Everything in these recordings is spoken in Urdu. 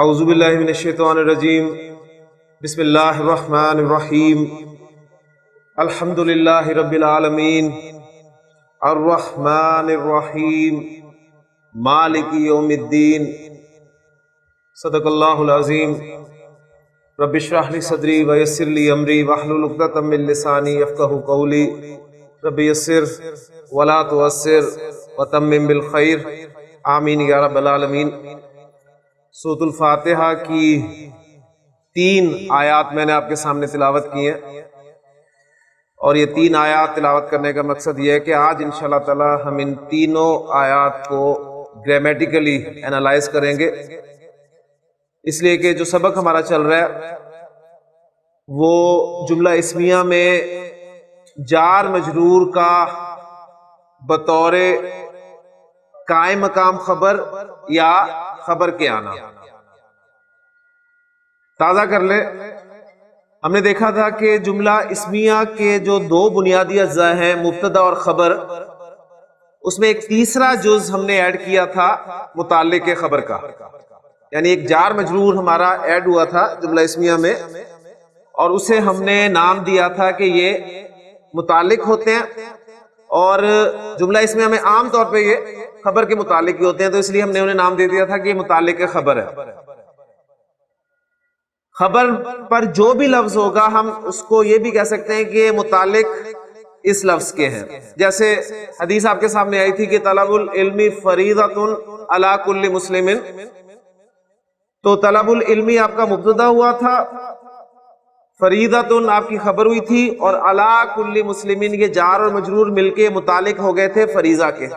اعوذ باللہ من الشیطان الرجیم بسم اللہ الرحمن الرحیم الحمد للہ رب العالمین الرحمن الرحیم مالک یوم الدین صدق اللہ العظیم رب اشرح لی صدری ویسر لی امری واحلل عقدۃ من لسانی یفقہوا قولی رب یسر ولا تعسر وتمم بالخیر آمین یا رب العالمین۔ سورۃ الفاتحہ کی 3 آیات میں نے آپ کے سامنے تلاوت کی ہیں، اور یہ 3 آیات تلاوت کرنے کا مقصد یہ ہے کہ آج انشاءاللہ تعالی ہم ان تینوں آیات کو گرامیٹیکلی انالائز کریں گے، اس لیے کہ جو سبق ہمارا چل رہا ہے وہ جملہ اسمیہ میں جار مجرور کا بطور قائم مقام خبر یا خبر کے آنا تازہ کر لے۔ ہم نے دیکھا تھا کہ جملہ اسمیہ کے جو 2 بنیادی اجزاء ہیں مبتدا اور خبر، اس میں ایک تیسرا جز ہم نے ایڈ کیا تھا متعلق خبر کا، یعنی ایک جار مجرور ہمارا ایڈ ہوا تھا جملہ اسمیہ میں، اور اسے ہم نے نام دیا تھا کہ یہ متعلق ہوتے ہیں، اور جملہ اسمیہ میں عام طور پہ یہ خبر کے متعلق ہی ہوتے ہیں، تو اس لیے ہم نے انہیں نام دے دیا تھا کہ یہ متعلق خبر ہے۔ خبر پر جو بھی لفظ ہوگا ہم اس کو یہ بھی کہہ سکتے ہیں کہ یہ متعلق اس لفظ کے ہیں، جیسے حدیث آپ کے سامنے آئی تھی کہ طلب العلم فریضۃ علی کل مسلم، تو طلب العلم آپ کا مبتدا ہوا تھا، فریضۃ آپ کی خبر ہوئی تھی، اور علی کل مسلم یہ جار اور مجرور مل کے متعلق ہو گئے تھے فریضہ کے،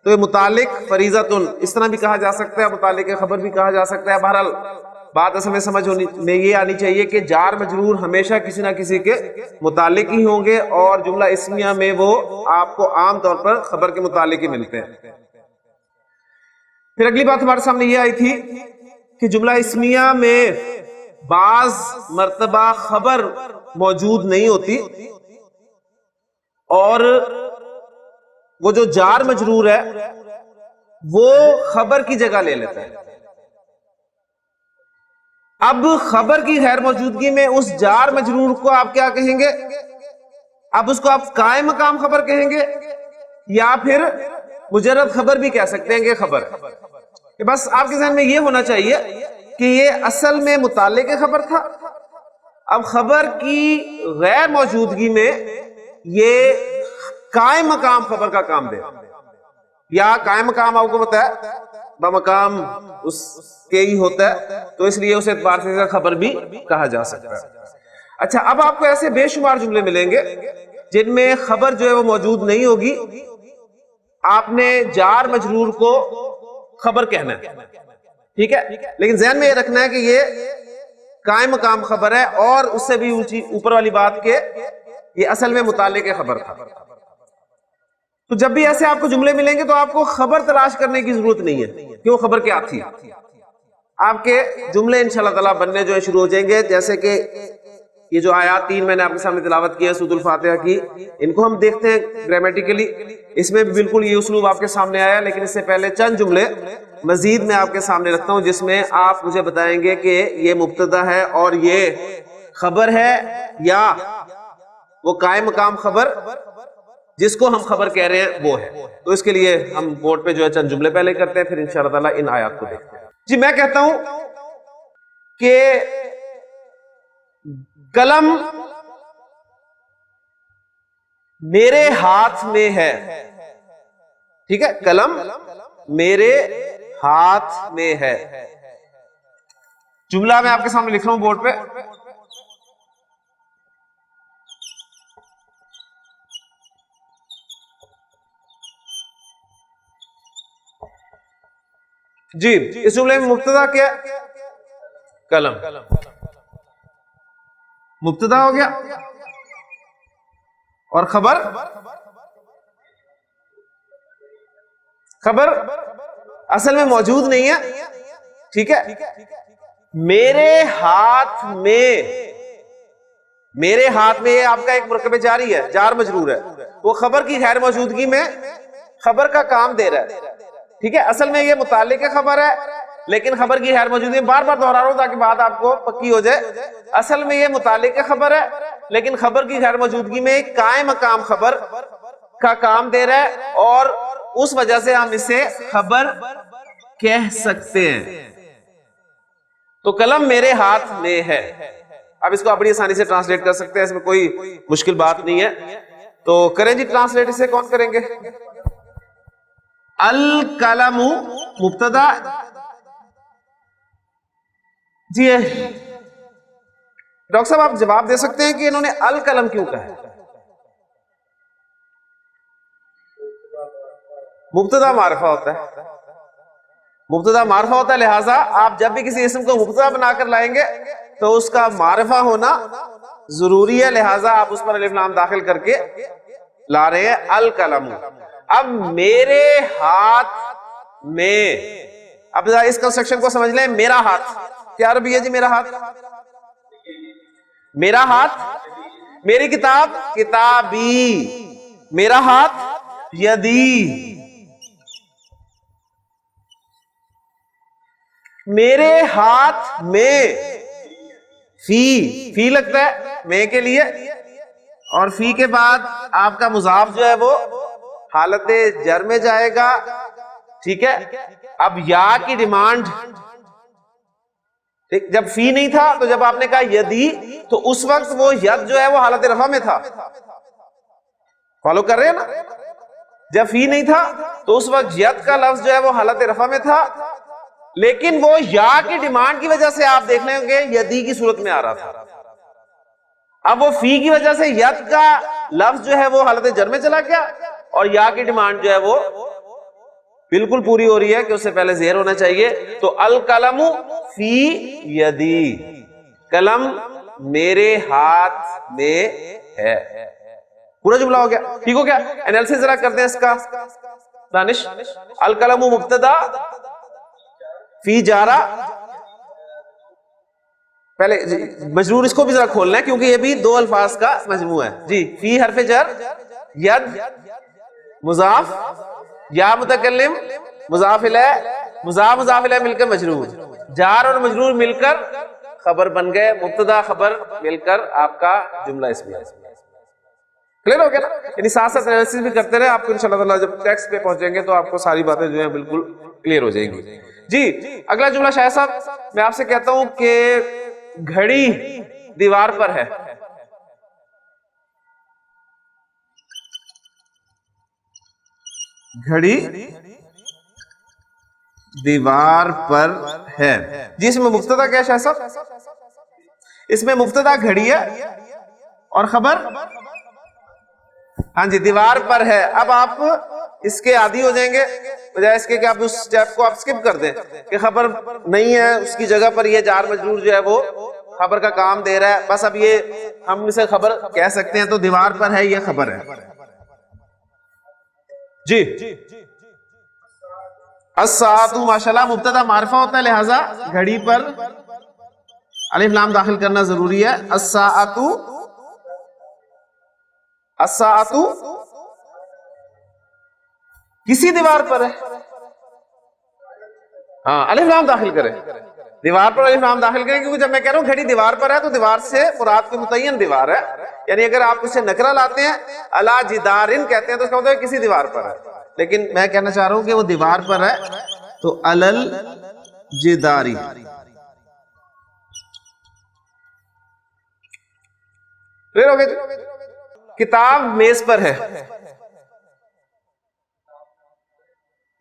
تو یہ متعلق فریضۃ اس طرح بھی کہا جا سکتا ہے، متعلق خبر بھی کہا جا سکتا ہے۔ بہرحال بات اصل میں سمجھ میں یہ آنی چاہیے کہ جار مجرور ہمیشہ کسی نہ کسی کے متعلق ہی ہوں گے، اور جملہ اسمیہ میں وہ آپ کو عام طور پر خبر کے متعلق ہی ملتے ہیں۔ پھر اگلی بات ہمارے سامنے یہ آئی تھی کہ جملہ اسمیہ میں بعض مرتبہ خبر موجود نہیں ہوتی، اور وہ جو جار مجرور ہے وہ خبر کی جگہ لے لیتا ہے۔ اب خبر کی غیر موجودگی میں اس جار مجرور کو آپ کیا کہیں گے؟ اب اس کو آپ قائم مقام خبر کہیں گے، یا پھر مجرد خبر بھی کہہ سکتے ہیں کہ خبر ہے۔ کہ بس آپ کے ذہن میں یہ ہونا چاہیے کہ یہ اصل میں متعلق خبر تھا، اب خبر کی غیر موجودگی میں یہ قائم مقام خبر کا کام دے، یا قائم مقام آپ کو پتا ہے بمقام اس کے ہی ہوتا ہے، تو اس لیے اس اعتبار سے خبر بھی کہا جا سکتا ہے۔ اچھا، اب آپ کو ایسے بے شمار جملے ملیں گے جن میں خبر جو ہے وہ موجود نہیں ہوگی، آپ نے جار مجرور کو خبر کہنا ہے، ٹھیک ہے، لیکن ذہن میں یہ رکھنا ہے کہ یہ قائم مقام خبر ہے، اور اس سے بھی اوپر والی بات کہ یہ اصل میں متعلق خبر تھا۔ تو جب بھی ایسے آپ کو جملے ملیں گے تو آپ کو خبر تلاش کرنے کی ضرورت نہیں ہے کہ وہ خبر کیا تھی، آپ کے جملے انشاءاللہ تعالیٰ بننے جو ہے شروع ہو جائیں گے۔ جیسے کہ یہ جو آیات 3 میں نے آپ کے سامنے تلاوت کی ہے سورۃ الفاتحہ کی، ان کو ہم دیکھتے ہیں گرامیٹیکلی، اس میں بھی بالکل یہ اسلوب آپ کے سامنے آیا، لیکن اس سے پہلے چند جملے مزید میں آپ کے سامنے رکھتا ہوں جس میں آپ مجھے بتائیں گے کہ یہ مبتدا ہے اور یہ خبر ہے، یا وہ قائم مقام خبر جس کو ہم خبر کہہ رہے ہیں وہ ہے۔ تو اس کے لیے ہم بورڈ پہ جو ہے چند جملے پہلے کرتے ہیں، پھر انشاءاللہ تعالیٰ ان آیات کو دیکھتے ہیں۔ جی، میں کہتا ہوں کہ قلم میرے ہاتھ میں ہے، ٹھیک ہے، قلم میرے ہاتھ میں ہے، جملہ میں آپ کے سامنے لکھ رہا ہوں بورڈ پہ۔ جی، اس جملے میں مبتدا کیا ہے؟ قلم، مبتدا ہو گیا، اور خبر اصل میں موجود نہیں ہے، ٹھیک ہے، میرے ہاتھ میں یہ آپ کا ایک مرکب جاری ہے، جار مجرور ہے، وہ خبر کی غیر موجودگی میں خبر کا کام دے رہا ہے، ٹھیک ہے، اصل میں یہ متعلق خبر ہے، لیکن خبر کی غیر موجودگی میں بار بار دہرا رہا ہوں تاکہ بات آپ کو پکی ہو جائے. اصل میں یہ متعلق خبر ہے لیکن خبر کی غیر موجودگی میں ایک قائم مقام خبر کا کام دے رہا ہے اور اس وجہ سے ہم اسے خبر کہہ سکتے ہیں. تو قلم میرے ہاتھ میں ہے. اب اس کو بڑی آسانی سے ٹرانسلیٹ کر سکتے ہیں, اس میں کوئی مشکل بات نہیں ہے. تو کریں جی ٹرانسلیٹ, اسے کون کریں گے؟ القلم مبتدا. جی ڈاکٹر صاحب آپ جواب دے سکتے ہیں کہ انہوں نے القلم کیوں کہا ہے؟ مبتدا معرفہ ہوتا ہے, مبتدا معرفہ ہوتا ہے, لہٰذا آپ جب بھی کسی اسم کو مبتدا بنا کر لائیں گے تو اس کا معرفہ ہونا ضروری ہے, لہٰذا آپ اس پر الف لام داخل کر کے لا رہے ہیں القلم. اب میرے ہاتھ میں, اب اس کنسٹرکشن کو سمجھ لیں. میرا ہاتھ کیا عربی ہے جی؟ میرا ہاتھ, میرا ہاتھ, میری کتاب کتابی, میرا ہاتھ یدی, میرے ہاتھ میں فی لگتا ہے میں کے لیے, اور فی کے بعد آپ کا مضاف جو ہے وہ حالت جر میں جائے گا. ٹھیک ہے, اب یا کی ڈیمانڈ, جب فی نہیں تھا تو جب آپ نے کہا یدی تو اس وقت وہ ید جو ہے وہ حالت رفع میں تھا. فالو کر رہے ہیں نا؟ جب فی نہیں تھا تو اس وقت ید کا لفظ جو ہے وہ حالت رفع میں تھا, لیکن وہ یا کی ڈیمانڈ کی وجہ سے آپ دیکھ لیں گے یدی کی صورت میں آ رہا تھا. اب وہ فی کی وجہ سے ید کا لفظ جو ہے وہ حالت جر میں چلا گیا, اور یا کی ڈیمانڈ جو ہے وہ بالکل پوری ہو رہی ہے کہ اس سے پہلے زیر ہونا چاہیے. تو القلم فی یدی, قلم میرے ہاتھ میں ہے. پورا جملہ ہو گیا, ٹھیک ہو گیا. انالیسس ذرا کرتے ہیں اس کا. دانش, القلم مبتدا, فی جارا, پہلے مجرور اس کو بھی ذرا کھولنا ہے کیونکہ یہ بھی دو الفاظ کا مجموعہ ہے. جی فی حرف جر, ید مضاف, یا متکلم مضاف الیہ, مضاف مضاف الیہ مل کر مجرور, جار اور مجرور مل کر خبر بن گئے, مبتدا خبر مل کر آپ کا جملہ اسمیہ. کلیئر ہو گیا نا؟ یعنی ساتھ ساتھ انالیسس بھی کرتے رہے, آپ کو انشاءاللہ تعالی جب ٹیکسٹ پہ پہنچیں گے تو آپ کو ساری باتیں جو ہیں بالکل کلیئر ہو جائیں گی. جی اگلا جملہ شاہد صاحب, میں آپ سے کہتا ہوں کہ گھڑی دیوار پر ہے. گھڑی دیوار پر ہے. جی اس میں مبتدا کیا ہے شاہد صاحب؟ اس میں مبتدا گھڑی ہے اور خبر ہاں جی دیوار پر ہے. اب آپ اس کے عادی ہو جائیں گے بجائے اس کے کہ آپ اس اسٹیپ کو آپ سکپ کر دیں کہ خبر نہیں ہے, اس کی جگہ پر یہ جار مجرور جو ہے وہ خبر کا کام دے رہا ہے. بس اب یہ ہم اسے خبر کہہ سکتے ہیں, تو دیوار پر ہے یہ خبر ہے. جی الساعۃ ماشاءاللہ مبتدا معرفہ ہوتا ہے, لہذا گھڑی پر الف لام داخل کرنا ضروری ہے. الساعۃ, الساعۃ کسی دیوار پر ہے, ہاں الف لام داخل کریں, دیوار پر الف لام داخل کریں, کیونکہ جب میں کہہ رہا ہوں گھڑی دیوار پر ہے تو دیوار سے مراد کوئی متعین دیوار ہے. یعنی اگر آپ اسے نکرہ لاتے ہیں علی جدارن کہتے ہیں تو اس کا مطلب ہے کسی دیوار پر ہے, لیکن میں کہنا چاہ رہا ہوں کہ وہ دیوار پر ہے تو علل جداری. کتاب میز پر ہے.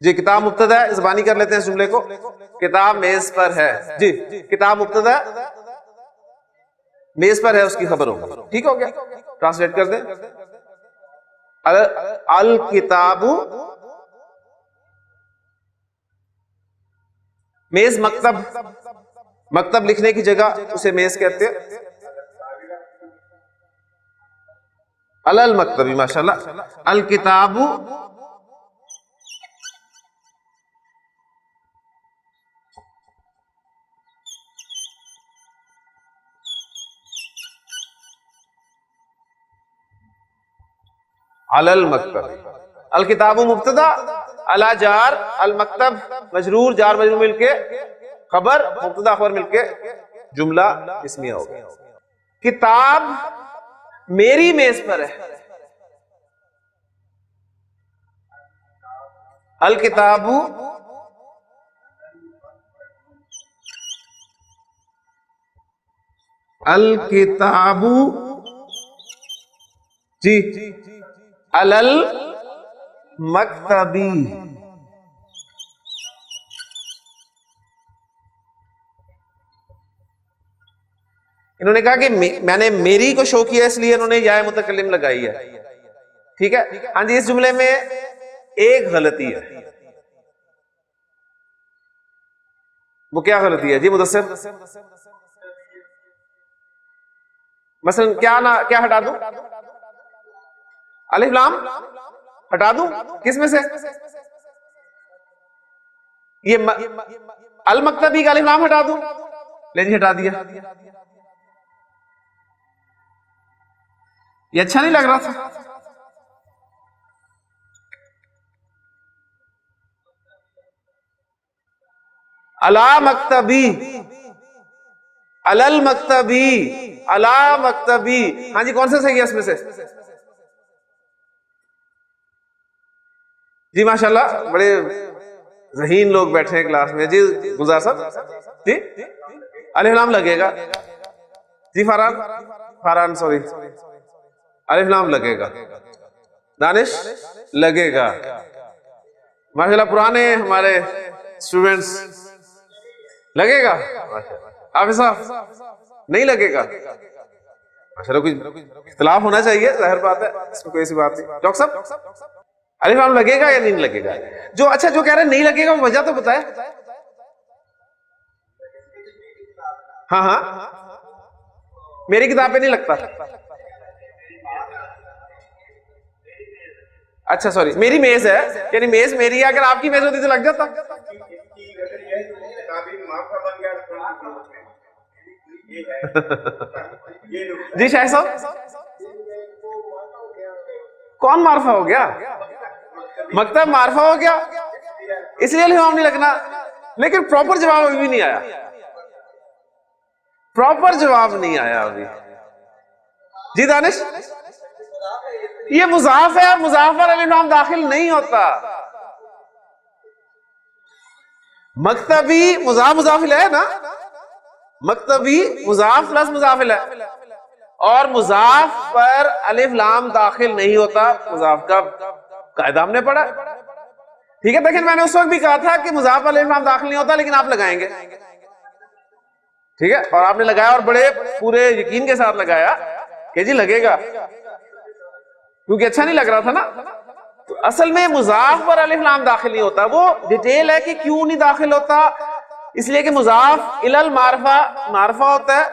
جی کتاب مبتدا ہے, زبانی کر لیتے ہیں اس جملے کو. کتاب میز پر ہے. جی کتاب مبتدا میز پر ہے, اس کی خبر ہوگی. ٹھیک ہو گیا, ٹرانسلیٹ کر دیں. الکتاب میز مکتب, مکتب لکھنے کی جگہ اسے میز کہتے ہیں. علل مکتبی ماشاءاللہ. الکتاب علل مکتب. الکتاب مبتدا, علی جار, المکتب مجرور, جار مجرور مل کے خبر مبتدا خبر مل کے جملہ اسمیہ ہو گیا. کتاب میری میز پر ہے. الکتاب الکتاب جی علل مکتبی. انہوں نے کہا کہ میں نے میری کو شو کیا اس لیے انہوں نے یا متکلم لگائی ہے. ٹھیک ہے. ہاں جی, اس جملے میں ایک غلطی ہے. وہ کیا غلطی ہے جی مدثر؟ مثلا کیا ہٹا دوں؟ الف لام ہٹا دوں کس میں سے؟ یہ المکتبی کا الف لام ہٹا دوں؟ لے جی ہٹا دیا. یہ اچھا نہیں لگ رہا تھا. الا مکتبی, الل مکتبی, الا مکتبی. ہاں جی, کون سے صحیح ہے اس میں سے؟ جی ماشاءاللہ, بڑے ذہین لوگ بیٹھے ہیں کلاس میں. جی گلزار صاحب جی الف لام لگے گا. جی فاران سوری, الف لام لگے گا. دانش لگے گا. ماشاءاللہ پرانے ہمارے اسٹوڈنٹس لگے گا. حافظ صاحب نہیں لگے گا. ماشاءاللہ کوئی اختلاف ہونا چاہیے, ظاہر بات ہے, اس میں کوئی ایسی بات نہیں. ڈاکٹر صاحب الف لام لگے گا یا نہیں لگے گا؟ جو اچھا جو کہہ رہے ہیں نہیں لگے گا وہ وجہ تو بتائے. ہاں ہاں, میری کتاب پہ نہیں لگتا. اچھا سوری, میری میز ہے, یعنی میز میری ہے. اگر آپ کی میز ہوتی تو لگ جاتا. جی شاہ صاحب, کون معرفہ ہو گیا؟ مکتب معرفہ ہو گیا, اس لیے الف لام نہیں لگنا. لیکن پراپر جواب ابھی بھی نہیں آیا. پراپر جواب نہیں آیا ابھی. جی دانش, یہ مضاف ہے, مضاف پر الف لام داخل نہیں ہوتا. مکتبی مضاف مضاف الیہ ہے نا, مکتبی مضاف پلس مضاف الیہ, اور مضاف پر الف لام داخل نہیں ہوتا. مضاف کا قاعدہ ہم نے پڑھا. ٹھیک ہے, دیکھیں میں نے اس وقت بھی کہا تھا کہ مضاف پر الف لام داخل نہیں ہوتا, لیکن آپ لگائیں گے. ٹھیک ہے, اور آپ نے لگایا اور بڑے پورے یقین کے ساتھ لگایا کہ جی لگے گا, کیونکہ اچھا نہیں لگ رہا تھا نا. تو اصل میں مضاف پر الف لام داخل نہیں ہوتا. وہ ڈیٹیل ہے کہ کیوں نہیں داخل ہوتا, اس لیے کہ مضاف الی المعرفہ معرفہ ہوتا ہے.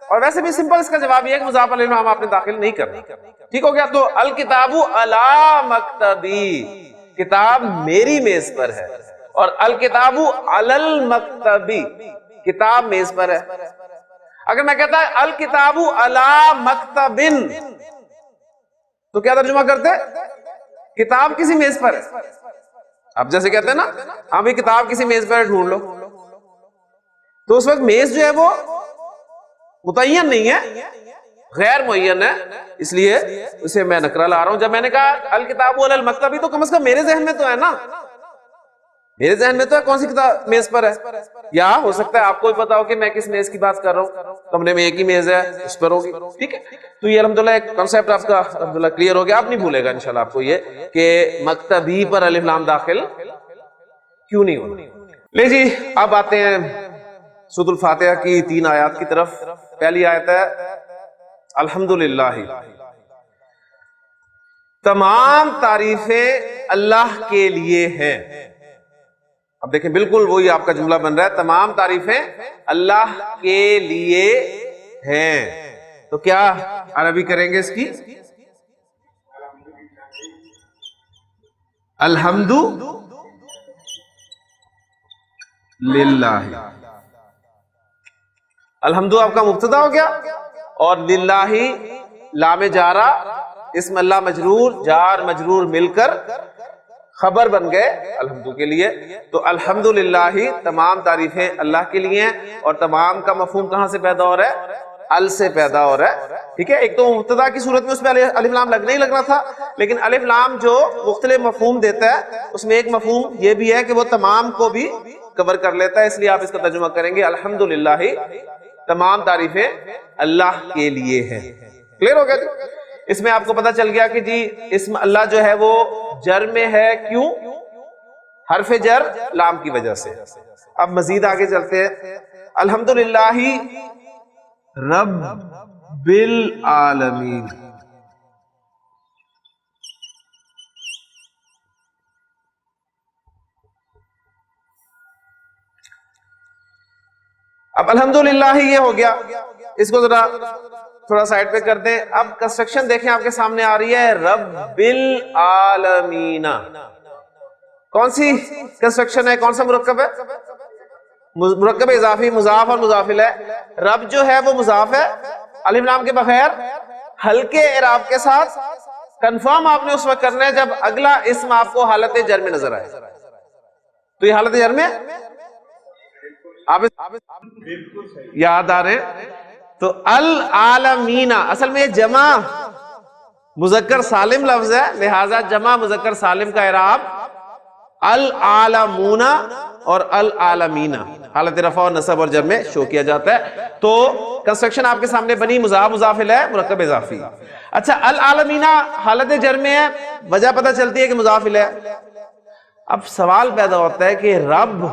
اور ویسے بھی سمپل اس کا جواب یہ ہے کہ مضاف پر الف لام آپ نے داخل نہیں کرنا. ٹھیک ہو گیا. تو الکتاب علی مکتبی, کتاب میری میز پر ہے, اور الکتاب علی المکتبی, کتاب میز پر ہے. اگر میں کہتا ہے الکتاب علی مکتبن, تو کیا ترجمہ کرتے؟ کتاب کسی میز پر ہے. اب جیسے کہتے ہیں نا, ہاں بھی کتاب کسی میز پر ڈھونڈ لو, تو اس وقت میز جو ہے وہ متعین نہیں ہے, غیر معین ہے, اس لیے اسے میں نکرہ لا رہا ہوں. جب میں نے کہا الکتاب علی المکتبی, تو کم از کم میرے ذہن میں تو ہے نا, میرے ذہن میں تو ہے کون سی کتاب میز پر ہے. یا ہو سکتا ہے آپ کو بھی پتا ہو کہ میں کس میز کی بات کر رہا ہوں, کمرے میں ایک ہی میز ہے, اس پر ہوگی. ٹھیک ہے, تو یہ الحمدللہ ایک کنسیپٹ آپ کا الحمدللہ کلیئر ہو گیا. آپ نہیں بھولے گا انشاءاللہ آپ کو یہ کہ مکتبی پر الف لام داخل کیوں نہیں ہونا. لے جی, اب آتے ہیں سورۃ الفاتحہ کی 3 آیات کی طرف. پہلی آیت ہے الحمدللہ, تمام تعریفیں اللہ کے لیے ہیں. اب دیکھیں بالکل وہی آپ کا جملہ بن رہا ہے, تمام تعریفیں اللہ کے لیے ہیں. تو کیا عربی کریں گے اس کی؟ الحمد للہ. الحمد آپ کا مبتدا ہو گیا, اور للہ لام جارہ اسم اللہ مجرور جار مجرور مل کر خبر بن گئے الحمد کے لیے. تو الحمدللہ ہی تمام تعریفیں اللہ کے لیے ہیں، اور تمام کا مفہوم کہاں سے پیدا ہو رہا ہے؟ ال سے پیدا ہو رہا ہے. ٹھیک ہے، ایک تو مبتدا کی صورت میں اس میں الف لام لگنا ہی لگنا تھا، لیکن الف لام جو مختلف مفہوم دیتا ہے اس میں ایک مفہوم یہ بھی ہے کہ وہ تمام کو بھی کور کر لیتا ہے، اس لیے آپ اس کا ترجمہ کریں گے الحمدللہ ہی تمام تعریفیں اللہ کے لیے ہیں. کلیئر ہو گیا جی؟ اس میں آپ کو پتا چل گیا کہ جی اسم اللہ جو ہے وہ جر میں ہے، کیوں؟ حرف جر لام کی وجہ سے. اب مزید آگے چلتے ہیں. الحمدللہ رب العالمین. اب الحمدللہ یہ ہو گیا، اس کو ذرا تھوڑا سائڈ پہ کر دیں. اب کنسٹرکشن دیکھیں آپ کے سامنے آ رہی ہے، رب العالمین. کون سی کنسٹرکشن ہے؟ کون سا مرکب ہے؟ مرکب اضافی، مضاف اور مضاف الیہ. رب جو ہے وہ مضاف ہے الف لام کے بغیر، ہلکے اعراب کے ساتھ. کنفرم آپ نے اس وقت کرنا ہے جب اگلا اسم آپ کو حالت جر میں نظر آئے. تو یہ حالت جر میں آپ یاد آ رہے ہیں؟ تو العالمین اصل میں جمع مذکر سالم لفظ ہے، لہذا جمع مذکر سالم کا اعراب العالمون اور العالمین حالت رفع اور نصب اور جر میں شو کیا جاتا ہے. تو کنسٹرکشن آپ کے سامنے بنی، مضاف مضاف الیہ مرکب اضافی. اچھا، العالمین حالت جر میں ہے، وجہ پتہ چلتی ہے کہ مضاف الیہ. اب سوال پیدا ہوتا ہے کہ رب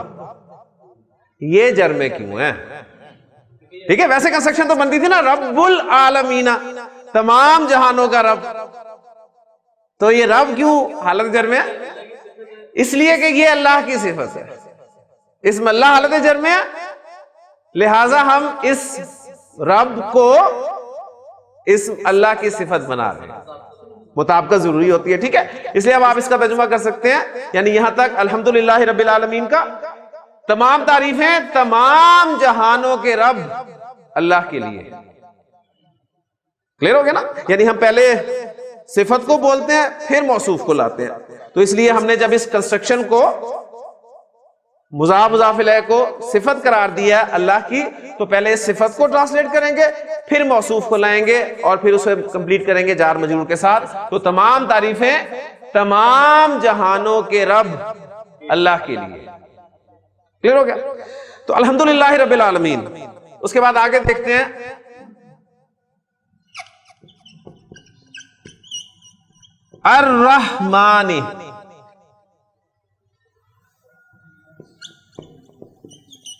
یہ جر میں کیوں ہے؟ ٹھیک ہے، ویسے کنسٹرکشن تو بنتی تھی نا رب العالمین، تمام جہانوں کا رب. تو یہ رب کیوں حالت جر میں ہے؟ اس لیے کہ یہ اللہ کی صفت ہے، اسم اللہ حالت جر میں ہے، لہذا ہم اس رب کو اسم اللہ کی صفت بنا رہے ہیں. مطابقت ضروری ہوتی ہے. ٹھیک ہے، اس لیے اب آپ اس کا ترجمہ کر سکتے ہیں، یعنی یہاں تک الحمدللہ رب العالمین کا تمام تعریفیں تمام جہانوں کے رب اللہ کے لیے. کلیئر ہو گیا نا؟ یعنی ہم پہلے صفت کو بولتے ہیں پھر موصوف کو لاتے ہیں. تو اس لیے ہم نے جب اس کنسٹرکشن کو مضاف مضاف الیہ کو صفت قرار دیا اللہ کی، تو پہلے اس صفت کو ٹرانسلیٹ کریں گے، پھر موصوف کو لائیں گے اور پھر اسے کمپلیٹ کریں گے جار مجرور کے ساتھ. تو تمام تعریفیں تمام جہانوں کے رب اللہ کے لیے. کلیئر ہو گیا؟ تو الحمدللہ رب العالمین. اس کے بعد آگے دیکھتے ہیں الرحمن.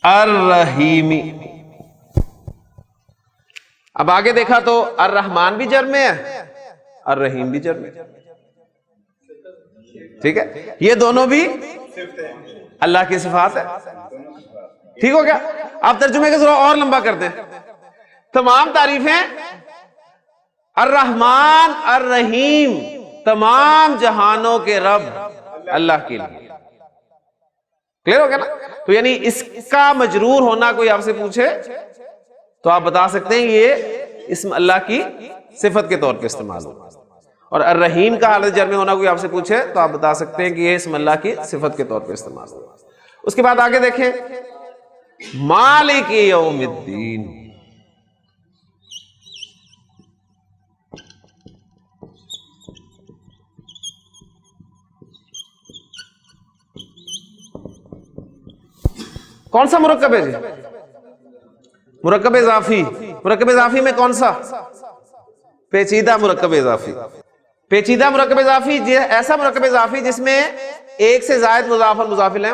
الرحیم. اب آگے دیکھا تو الرحمن بھی جر میں ہے، الرحیم بھی جر میں. ٹھیک ہے، یہ دونوں بھی اللہ کی صفات ہے. ٹھیک ہو گیا؟ آپ ترجمے کا ذرا اور لمبا کر دیں. تمام تعریفیں الرحمن الرحیم تمام جہانوں کے رب اللہ کے لیے. کلیئر ہو گیا نا؟ تو یعنی اس کا مجرور ہونا کوئی آپ سے پوچھے تو آپ بتا سکتے ہیں یہ اسم اللہ کی صفت کے طور پہ استعمال ہوگا. اور الرحیم کا حالت جر میں ہونا کوئی آپ سے پوچھے تو آپ بتا سکتے ہیں کہ یہ اسم اللہ کی صفت کے طور پہ استعمال ہوگا. اس کے بعد آگے دیکھیں مالک یوم الدین. کون سا مرکب ہے جی؟ مرکب اضافی. مرکب اضافی میں کون سا؟ پیچیدہ مرکب اضافی. پیچیدہ مرکب اضافی ایسا مرکب اضافی جس میں ایک سے زائد مضاف اور مضاف الیہ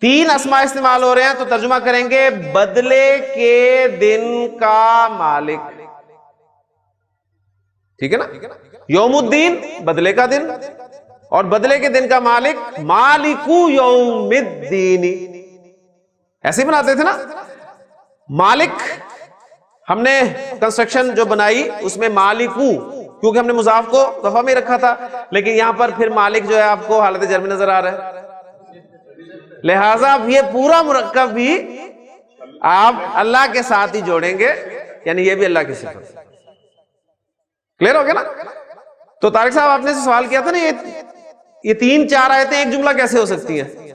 تین اسماء استعمال ہو رہے ہیں. تو ترجمہ کریں گے بدلے کے دن کا مالک. ٹھیک ہے نا؟ یوم الدین بدلے کا دن، اور بدلے کے دن کا مالک مالکو یوم الدین. ایسے ہی بناتے تھے نا. مالک ہم نے کنسٹرکشن جو بنائی اس میں مالکو، کیونکہ ہم نے مضاف کو رفع میں رکھا تھا، لیکن یہاں پر پھر مالک جو ہے آپ کو حالت جر میں نظر آ رہا ہے، لہذا یہ پورا مرکب بھی آپ اللہ کے ساتھ ہی جوڑیں گے، یعنی یہ بھی اللہ کی صفت. کلیئر ہو گیا نا؟ تو طارق صاحب آپ نے سوال کیا تھا نا یہ 3-4 آیتیں ایک جملہ کیسے ہو سکتی ہیں؟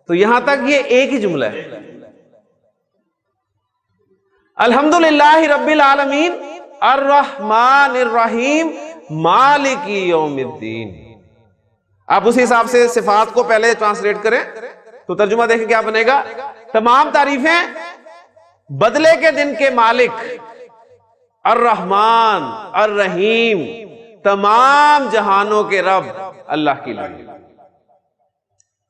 تو یہاں تک یہ ایک ہی جملہ ہے. الحمدللہ رب العالمین الرحمن الرحیم مالک یوم الدین. آپ اسی حساب سے صفات کو پہلے ٹرانسلیٹ کریں تو ترجمہ دیکھیں کیا بنے گا. تمام تعریفیں بدلے کے دن کے مالک الرحمن الرحیم تمام جہانوں کے رب اللہ کے لیے.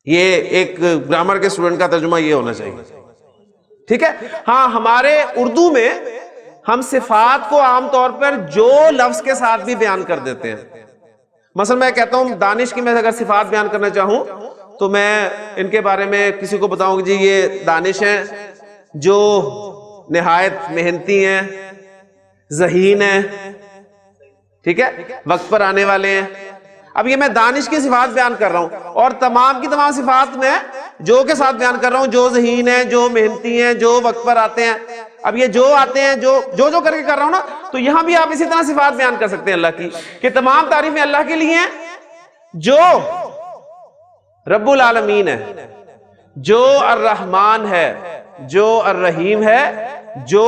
یہ ایک گرامر کے اسٹوڈنٹ کا ترجمہ یہ ہونا چاہیے. ٹھیک ہے. ہاں ہمارے اردو میں ہم صفات کو عام طور پر جو لفظ کے ساتھ بھی بیان کر دیتے ہیں. مثلا میں کہتا ہوں دانش کی میں اگر صفات بیان کرنا چاہوں تو میں ان کے بارے میں کسی کو بتاؤں کہ جی یہ دانش ہیں جو نہایت محنتی ہیں، ذہین ہیں، ٹھیک ہے، وقت پر آنے والے ہیں. اب یہ میں دانش کی صفات بیان کر رہا ہوں اور تمام کی تمام صفات میں جو کے ساتھ بیان کر رہا ہوں، جو ذہین ہیں، جو محنتی ہیں، جو وقت پر آتے ہیں. اب یہ جو آتے ہیں جو کر کے کر رہا ہوں نا، تو یہاں بھی آپ اسی طرح صفات بیان کر سکتے ہیں اللہ کی کہ تمام تعریفیں اللہ کے لیے ہیں جو رب العالمین ہے، جو الرحمن ہے، جو الرحیم ہے، جو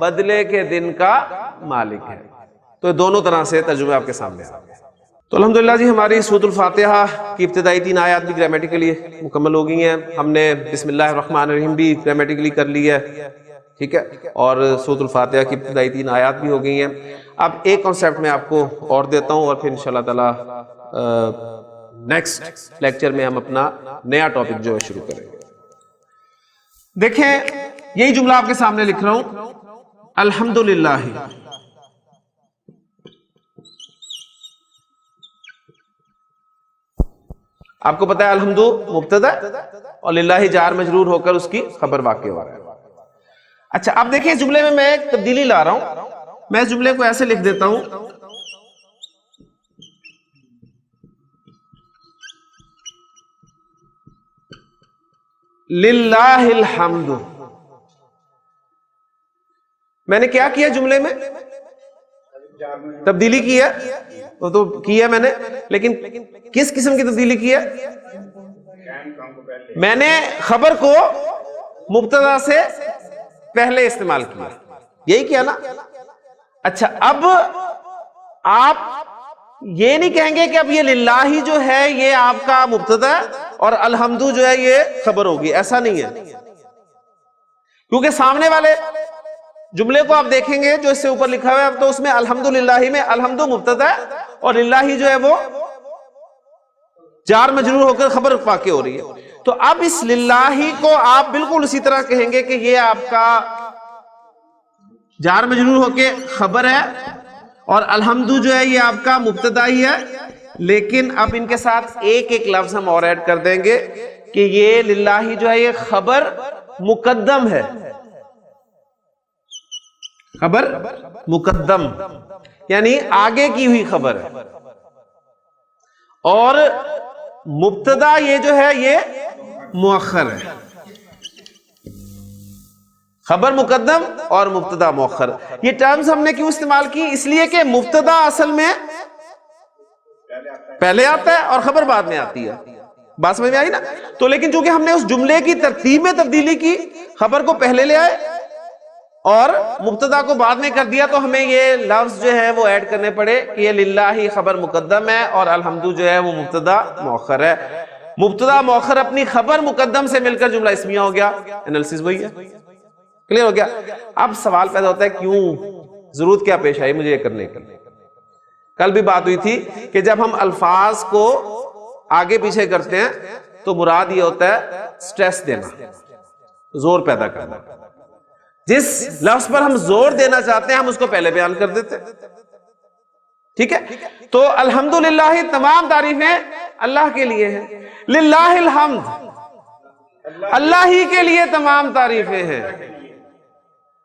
بدلے کے دن کا مالک ہے. تو دونوں طرح سے ترجمے آپ کے سامنے آ گئے. تو الحمدللہ جی ہماری سورۃ الفاتحہ کی ابتدائی 3 آیات بھی گرامیٹیکلی مکمل ہو گئی ہیں. ہم نے بسم اللہ الرحمن الرحیم بھی گرامیٹیکلی کر لی ہے، ٹھیک ہے، اور سورۃ الفاتحہ کی ابتدائی 3 آیات بھی ہو گئی ہیں. اب ایک کانسیپٹ میں آپ کو اور دیتا ہوں اور پھر انشاءاللہ تعالی نیکسٹ لیکچر میں ہم اپنا نیا ٹاپک جو ہے شروع کریں گے. دیکھیں یہی جملہ آپ کے سامنے لکھ رہا ہوں، الحمدللہ. آپ کو پتا ہے الحمد مبتدا اور للہ جار مجرور ہو کر اس کی خبر واقع ہو رہا ہے. اچھا اب دیکھیں اس جملے میں ایک تبدیلی لا رہا ہوں. میں اس جملے کو ایسے لکھ دیتا ہوں، للہ الحمد. میں نے کیا کیا جملے میں؟ تبدیلی کی ہے، وہ تو کی ہے میں نے، لیکن کس قسم کی تبدیلی کی ہے؟ میں نے خبر کو مبتدا سے پہلے استعمال کیا، یہی کیا نا. اچھا اب آپ یہ نہیں کہیں گے کہ اب یہ للہ جو ہے یہ آپ کا مبتدا اور الحمد جو ہے یہ خبر ہوگی، ایسا نہیں ہے. کیونکہ سامنے والے جملے کو آپ دیکھیں گے جو اس سے اوپر لکھا ہوا ہے تو اس میں الحمدللہ میں الحمد مبتدا اور للہ جو ہے وہ جار مجرور ہو کر خبر واقع ہو رہی ہے. تو اب اس للہ کو آپ بالکل اسی طرح کہیں گے کہ یہ آپ کا جار مجرور ہو کے خبر ہے اور الحمد جو ہے یہ آپ کا مبتدا ہی ہے، لیکن اب ان کے ساتھ ایک ایک لفظ ہم اور ایڈ کر دیں گے کہ یہ للہ جو ہے یہ خبر مقدم ہے. خبر مقدم یعنی آگے کی ہوئی خبر ہے، اور مبتدا یہ جو ہے یہ مؤخر ہے. خبر مقدم اور مبتدا مؤخر. یہ ٹرمز ہم نے کیوں استعمال کی؟ اس لیے کہ مبتدا اصل میں پہلے آتا ہے اور خبر بعد میں آتی ہے. بات سمجھ میں آئی نا؟ تو لیکن چونکہ ہم نے اس جملے کی ترتیب میں تبدیلی کی، خبر کو پہلے لے آئے اور مبتدا کو بعد میں کر دیا، تو ہمیں یہ لفظ جو ہے وہ ایڈ کرنے پڑے کہ یہ للہ خبر مقدم ہے اور الحمد جو ہے وہ مبتدا مؤخر ہے. مبتدا مؤخر اپنی خبر مقدم سے مل کر جملہ اسمیہ ہو گیا. انالیسس وہی ہے، کلیئر ہو گیا. اب سوال پیدا ہوتا ہے کیوں، ضرورت کیا پیش آئی مجھے یہ کرنے کی؟ کل بھی بات ہوئی تھی کہ جب ہم الفاظ کو آگے پیچھے کرتے ہیں تو مراد یہ ہوتا ہے سٹریس دینا، زور پیدا کرنا. جس لفظ پر ہم زور دینا چاہتے ہیں ہم اس کو پہلے بیان کر دیتے. ٹھیک ہے، تو الحمدللہ تمام تعریفیں اللہ کے لیے ہیں. للہ الحمد، اللہ ہی کے لیے تمام تعریفیں ہیں.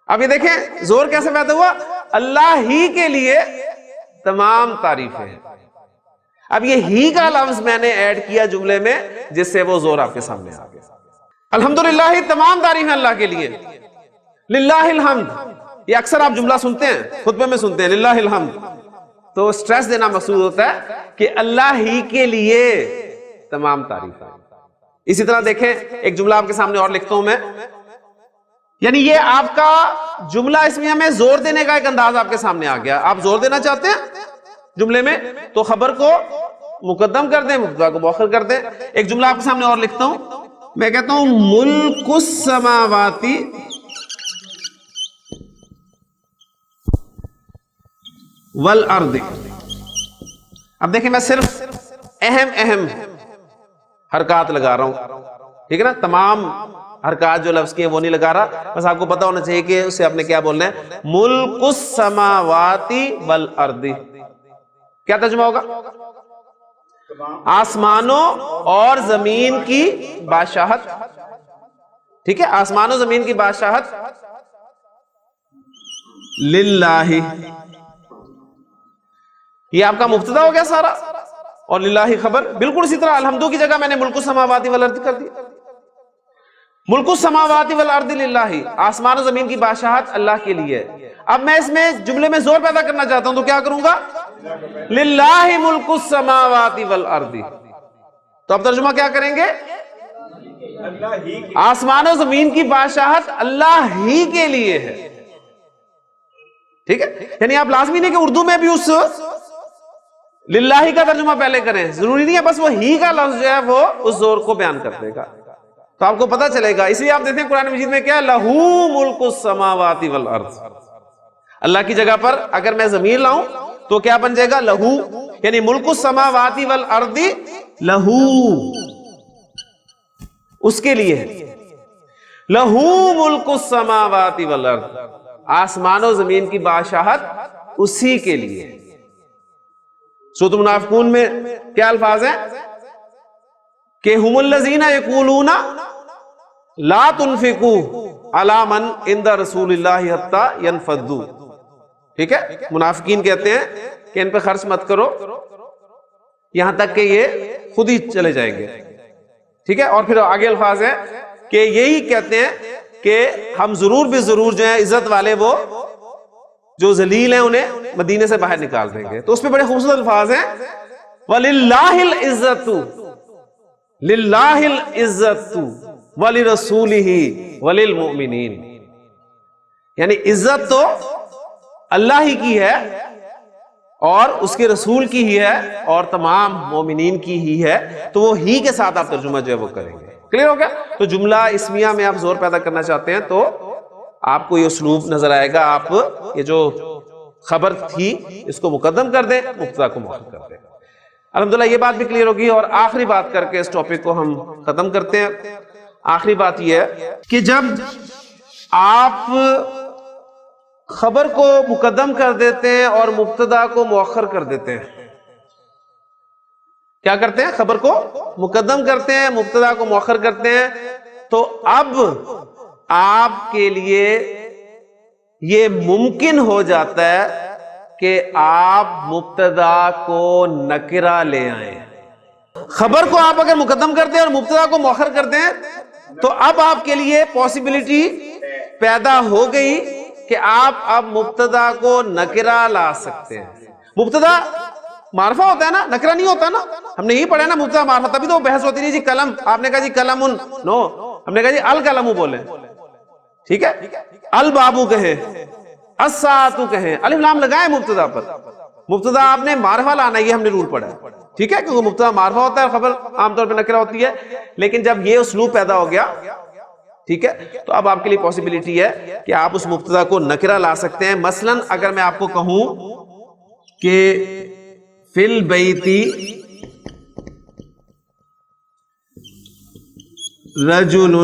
اب یہ دیکھیں زور کیسے پیدا ہوا، اللہ ہی کے لیے تمام تعریفیں ہیں. اب یہ ہی کا لفظ میں نے ایڈ کیا جملے میں جس سے وہ زور آپ کے سامنے آ گیا. الحمدللہ تمام تعریفیں اللہ کے لیے. للہ الحمد، یہ اکثر آپ جملہ سنتے ہیں، خطبے میں سنتے ہیں للہ الحمد. تو سٹریس دینا مقصود ہوتا ہے کہ اللہ ہی کے لیے تمام تعریف ہے. اسی طرح دیکھیں ایک جملہ آپ کے سامنے اور لکھتا ہوں میں، یعنی یہ آپ کا جملہ اسمیہ میں زور دینے کا ایک انداز آپ کے سامنے آ گیا. آپ زور دینا چاہتے ہیں جملے میں تو خبر کو مقدم کر دیں، مبتدا کو مؤخر کر دیں. ایک جملہ آپ کے سامنے اور لکھتا ہوں، میں کہتا ہوں ملک السماواتی والارض. اب دیکھیں میں صرف اہم حرکات لگا رہا ہوں، ٹھیک ہے نا، تمام حرکات جو لفظ کی ہیں وہ نہیں لگا رہا، بس آپ کو پتا ہونا چاہیے کہ اسے آپ نے کیا بولنا ہے. ملک السماواتی والارض کیا ترجمہ ہوگا؟ آسمانوں اور زمین کی بادشاہت. ٹھیک ہے، آسمان و زمین کی بادشاہت للہ. یہ آپ کا مبتدا ہو گیا سارا، اور للہ خبر. بالکل اسی طرح الحمدو کی جگہ میں نے ملک السماوات والارض کر دی. ملک السماوات والارض للہ، آسمان و زمین کی بادشاہت اللہ کے لیے. اب میں اس میں جملے میں زور پیدا کرنا چاہتا ہوں تو کیا کروں گا؟ للہ ملک السماوات والارض. تو اب ترجمہ کیا کریں گے؟ آسمان و زمین کی بادشاہت اللہ ہی کے لیے ہے. ٹھیک ہے، یعنی آپ لازمی نہیں کہ اردو میں بھی اس للہ کا ترجمہ پہلے کریں، ضروری نہیں ہے بس وہ ہی کا لفظ جو ہے وہ اس زور کو بیان کر دے گا، تو آپ کو پتا چلے گا. اس لیے آپ دیکھتے ہیں قرآن مجید میں کیا ہے، لہو ملک السماوات والارض. اللہ کی جگہ پر اگر میں ضمیر لاؤں تو کیا بن جائے گا؟ لہو، یعنی ملک السماوات والارض لہو، اس کے لیے. لہو ملک السماوات والارض، آسمان و زمین کی بادشاہت اسی کے لیے. سورۃ المنافقون میں کیا الفاظ ہیں کہ ہم الذین یقولون لا تنفقوا علی من عند رسول اللہ حتی ینفضوا. ٹھیک ہے، منافقین کہتے ہیں کہ ان پہ خرچ مت کرو یہاں تک کہ یہ خود ہی چلے جائیں گے. ٹھیک ہے، اور پھر آگے الفاظ ہیں کہ یہی کہتے ہیں کہ ہم ضرور بھی ضرور جو ہیں عزت والے وہ جو ذلیل ہیں انہیں مدینے سے باہر نکال دیں گے. تو اس میں بڑے خوبصورت الفاظ ہیں، وَلِلَّهِ الْعِزَّةُ لِلَّهِ الْعِزَّةُ وَلِرَسُولِهِ وَلِلْمُؤْمِنِينَ. یعنی عزت تو اللہ ہی کی ہے اور اس کے رسول کی ہی ہے اور تمام مومنین کی ہی ہے، تو وہ ہی کے ساتھ آپ ترجمہ جو ہے وہ کریں گے. کلیئر ہو گیا؟ تو جملہ اسمیہ میں آپ زور پیدا کرنا چاہتے ہیں تو آپ کو یہ اسلوب نظر آئے گا. آپ یہ جو خبر تھی اس کو مقدم کر دیں، مبتدا کو مؤخر کر دیں. الحمدللہ یہ بات بھی کلیئر ہوگی. اور آخری بات کر کے اس ٹاپک کو ہم ختم کرتے ہیں. آخری بات یہ ہے کہ جب آپ خبر کو مقدم کر دیتے ہیں اور مبتدا کو مؤخر کر دیتے ہیں، کیا کرتے ہیں؟ خبر کو مقدم کرتے ہیں، مبتدا کو مؤخر کرتے ہیں، تو اب آپ کے لیے یہ ممکن ہو جاتا ہے کہ آپ مبتدا کو نکرہ لے آئیں. خبر کو آپ اگر مقدم کرتے ہیں اور مبتدا کو مؤخر کرتے ہیں تو اب آپ کے لیے پاسبلٹی پیدا ہو گئی کہ آپ اب مبتدا کو نکرہ لا سکتے ہیں. مبتدا معرفہ ہوتا ہے نا، نکرہ نہیں ہوتا نا. ہم نے یہی پڑھا ہے نا مبتدا معرفہ، تبھی تو بحث ہوتی نہیں جی قلم، آپ نے کہا جی قلم نو، ہم نے کہا جی القلم بولیں. ٹھیک ہے، البابو کہیں، الساعۃ کہیں، الف لام لگائیں مبتدا پر. مبتدا آپ نے معرفہ لانا، یہ ہم نے رول پڑھا ہے. ٹھیک ہے، کیونکہ مبتدا معرفہ ہوتا ہے، خبر عام طور پہ نکرہ ہوتی ہے. لیکن جب یہ اسلوب پیدا ہو گیا، ٹھیک ہے، تو اب آپ کے لیے پاسبلٹی ہے کہ آپ اس مبتدا کو نکرہ لا سکتے ہیں. مثلا اگر میں آپ کو کہوں کہ فی البیتی رجل،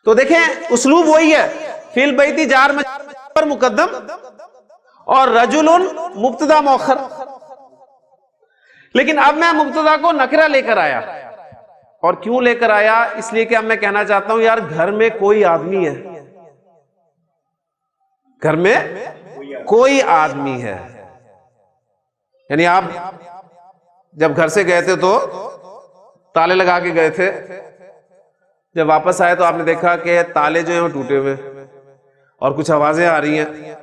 تو دیکھیں اسلوب وہی ہے، فی البیتی جار مجرور پر مقدم اور رجل مبتدا مؤخر. لیکن اب میں مبتدا کو نکرہ لے کر آیا. اور کیوں لے کر آیا؟ اس لیے کہ اب میں کہنا چاہتا ہوں یار گھر میں کوئی آدمی ہے، گھر میں کوئی آدمی ہے. یعنی آپ جب گھر سے گئے تھے تو تالے لگا کے گئے تھے، جب واپس آئے تو آپ نے دیکھا کہ تالے جو ہیں وہ ٹوٹے ہوئے اور کچھ آوازیں آ رہی ہیں.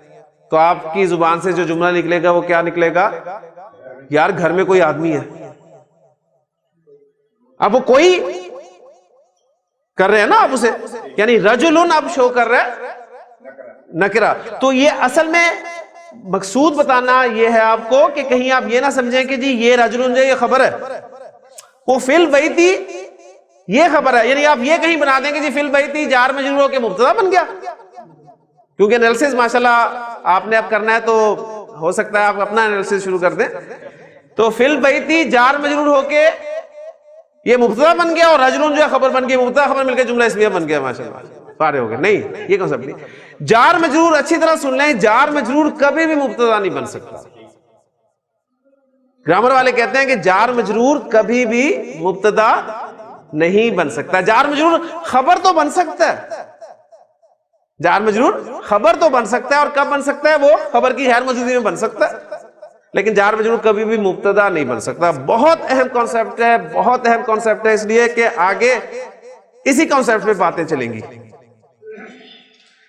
تو آپ کی زبان سے جو جملہ نکلے گا وہ کیا نکلے گا؟ یار گھر میں کوئی آدمی ہے. اب وہ کوئی کر رہے ہیں نا آپ اسے، یعنی رجلن اب شو کر رہا ہے نکرہ. تو یہ اصل میں مقصود بتانا یہ ہے آپ کو کہ کہیں آپ یہ نہ سمجھیں کہ جی یہ رجلن جو یہ خبر ہے، وہ فی البیتی یہ خبر ہے، یعنی آپ یہ کہیں بنا دیں کہ جی فی البیتی جار مجرور ہو کے مبتدا بن گیا. کیونکہ انالیسس ماشاءاللہ آپ نے اب کرنا ہے تو ہو سکتا ہے آپ اپنا انالیسس شروع کر دیں. تو فی البیتی جار مجرور ہو کے یہ مبتدا بن گیا اور رجلن جو ہے خبر بن گیا، مبتدا خبر مل کے جملہ اسمیہ بن گیا. ماشاءاللہ فارغ ہو گئے. نہیں، یہ کنسپٹ نہیں. جار مجرور اچھی طرح سن لیں، جار مجرور کبھی بھی مبتدا نہیں بن سکتا. گرامر والے کہتے ہیں کہ جار مجرور کبھی بھی مبتدا نہیں بن سکتا. جار مجرور خبر تو بن سکتا ہے، جار مجرور خبر تو بن سکتا ہے، اور کب بن سکتا ہے؟ وہ خبر کی غیر موجودگی میں بن سکتا ہے، لیکن جار مجرور کبھی بھی مبتدا نہیں بن سکتا. بہت اہم کانسیپٹ ہے، بہت اہم کانسیپٹ ہے، اس لیے کہ آگے اسی کانسیپٹ پہ باتیں چلیں گی.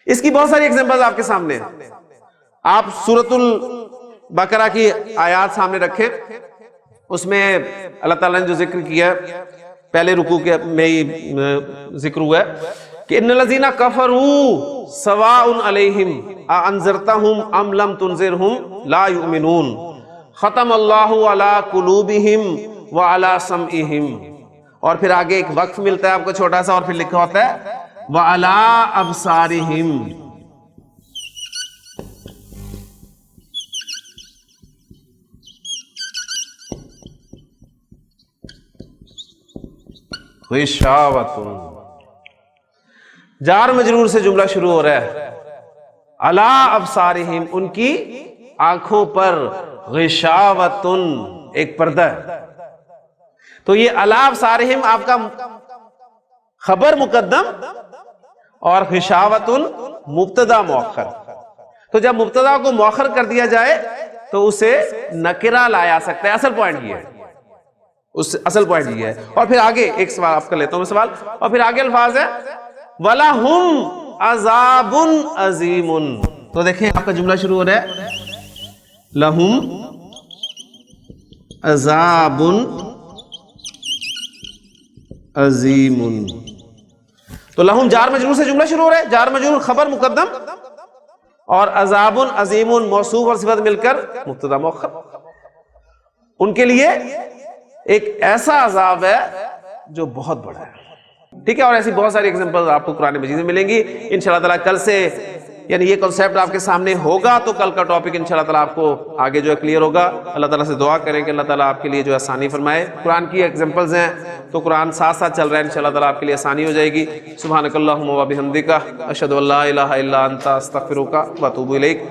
اس کی بہت ساری ایگزامپل آپ کے سامنے ہیں. آپ سورۃ البقرہ کی آیات سامنے رکھیں، اس میں اللہ تعالیٰ نے جو ذکر کیا ہے پہلے رکوع کے میں ہی ذکر ہوا ہے کہ ان الذین کفروا سواء علیہم اانذرتہم ام لم تنذرہم لا یؤمنون ختم اللہ علی قلوبہم وعلی سمعہم. اور پھر آگے ایک وقف ملتا ہے آپ کو چھوٹا سا، اور پھر لکھا ہوتا ہے وعلی ابصارہم. غشاوۃ، جار مجرور سے جملہ شروع ہو رہا ہے. علی ابصارہم، ان کی آنکھوں پر. غشاوۃ، ایک پردہ ہے. تو یہ علی ابصارہم آپ کا خبر مقدم اور غشاوۃ مبتدا مؤخر. تو جب مبتدا کو مؤخر کر دیا جائے تو اسے نکرہ لایا سکتا ہے. اصل پوائنٹ یہ ہے، اصل پوائنٹ یہ ہے. اور پھر آگے ایک سوال آپ کا لیتا ہوں میں سوال، اور پھر آگے الفاظ ہے وَلَهُمْ عَذَابٌ عَظِيمٌ. تو دیکھیں آپ کا جملہ شروع ہو رہا ہے لَهُمْ عَذَابٌ عَظِيمٌ. تو لہم جار مجرور سے جملہ شروع ہو رہا ہے، جار مجرور خبر مقدم اور عذاب عظیم موصوف اور صفت مل کر مبتدا مؤخر. ان کے لیے ایک ایسا عذاب ہے جو بہت بڑا ہے. ٹھیک ہے، اور ایسی بہت ساری ایگزامپل آپ کو قرآن مجید میں ملیں گی انشاءاللہ تعالیٰ. کل سے یعنی یہ کنسیپٹ آپ کے سامنے ہوگا تو کل کا ٹاپک انشاءاللہ تعالیٰ آپ کو آگے جو ہے کلیئر ہوگا. اللہ تعالیٰ سے دعا کریں کہ اللہ تعالیٰ آپ کے لیے جو ہے آسانی فرمائے. قرآن کی ایگزامپلز ہیں تو قرآن ساتھ ساتھ چل رہا ہے، انشاءاللہ تعالیٰ آپ کے لیے آسانی ہو جائے گی. سبحانک اللہم و بحمدک اشہد ان لا الہ الا انت استغفرک و اتوب الیک.